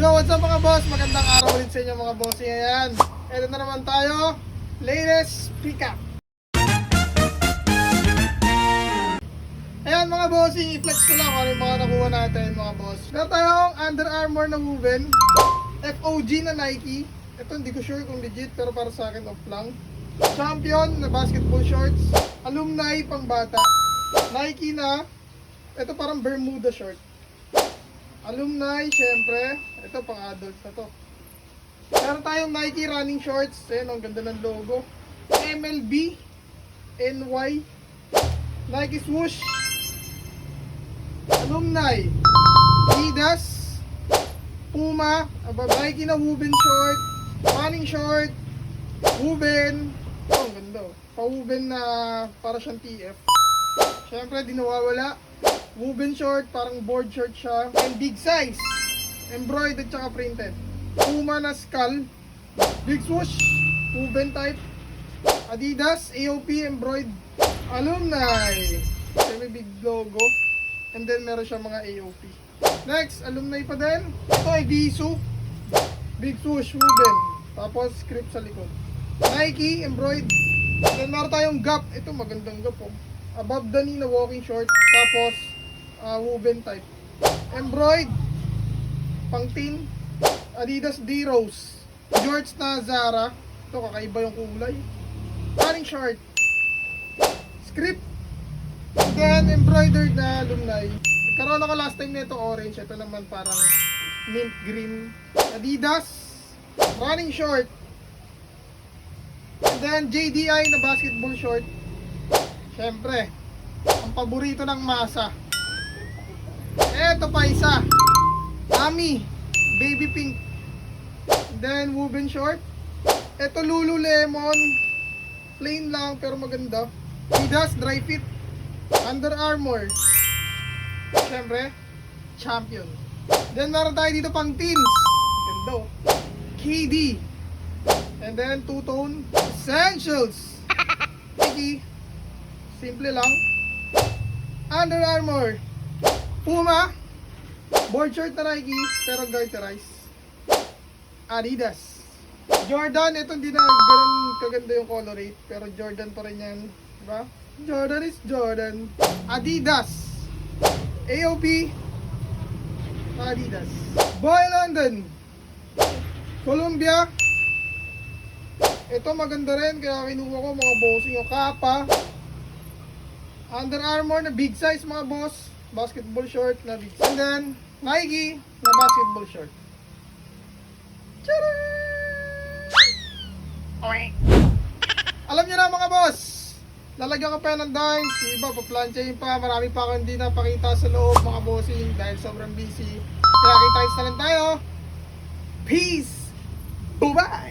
Yo, what's up mga boss? Magandang araw ulit sa inyo mga bossing. Ayan, ito na naman tayo. Latest pickup. Ayan mga bossing, i-flex ko lang kung ano yung mga nakuha natin mga boss. Meron tayong Under Armour na woven, FOG na Nike. Ito hindi ko sure kung legit pero para sa akin off lang. Champion na basketball shorts, alumni pang bata, Nike na, ito parang Bermuda short. Alumni, syempre, ito pang adult na to. Meron tayong Nike running shorts, ayan ang ganda ng logo. MLB, NY, Nike swoosh, alumni, Adidas, Puma, Nike na woven short, running short, woven, oh ang ganda, pa-woven na para siyang TF. Syempre, di nawawala. Woven short, parang board short siya. And big size. Embroidered tsaka printed. Puma na skull. Big swoosh. Woven type. Adidas, AOP, embroidered. Alumni. May big logo. And then meron siya mga AOP. Next, alumni pa din. Ito ay Visu. Big swoosh, woven. Tapos script sa likod. Nike, embroidered. Then meron tayong Gap. Ito magandang Gap oh. Above the knee na walking short. Tapos woven type. Embroidered, pang-tin, Adidas D-Rose, shorts na Zara. Ito kakaiba yung kulay. Running short, script, then embroidered na alumni. Karoon ako last time nito orange. Ito naman parang mint green. Adidas, running short. And then JDI na basketball short. Syempre, ang paborito ng masa. Eto pa isa. Ami, baby pink. Then woven short. Eto Lululemon. Plain lang pero maganda. Adidas dry fit. Under Armour. Siyempre, Champion. Then meron tayo dito pang teens. Ganda. KD. And then two-tone Essentials. Nike. Simple lang. Under Armour. Puma, board short na Nike, pero garterized. Adidas. Jordan, ito hindi na ganun kaganda yung colorate, pero Jordan pa rin yan. Diba? Jordan is Jordan. Adidas. AOP. Adidas. Boy London. Columbia. Ito maganda rin, kaya kinuha ko mga bossing yung Kappa. Under Armour na big size mga boss. Basketball short na big size. And then, Nike na basketball short. Tcharam! Alam nyo na mga boss, lalagyan ko pa ng dimes. Yung iba pa-planchain pa. Marami pa akong hindi napakita sa loob mga bossing dahil sobrang busy. Kaya kita-kits na lang tayo. Peace! Bye-bye!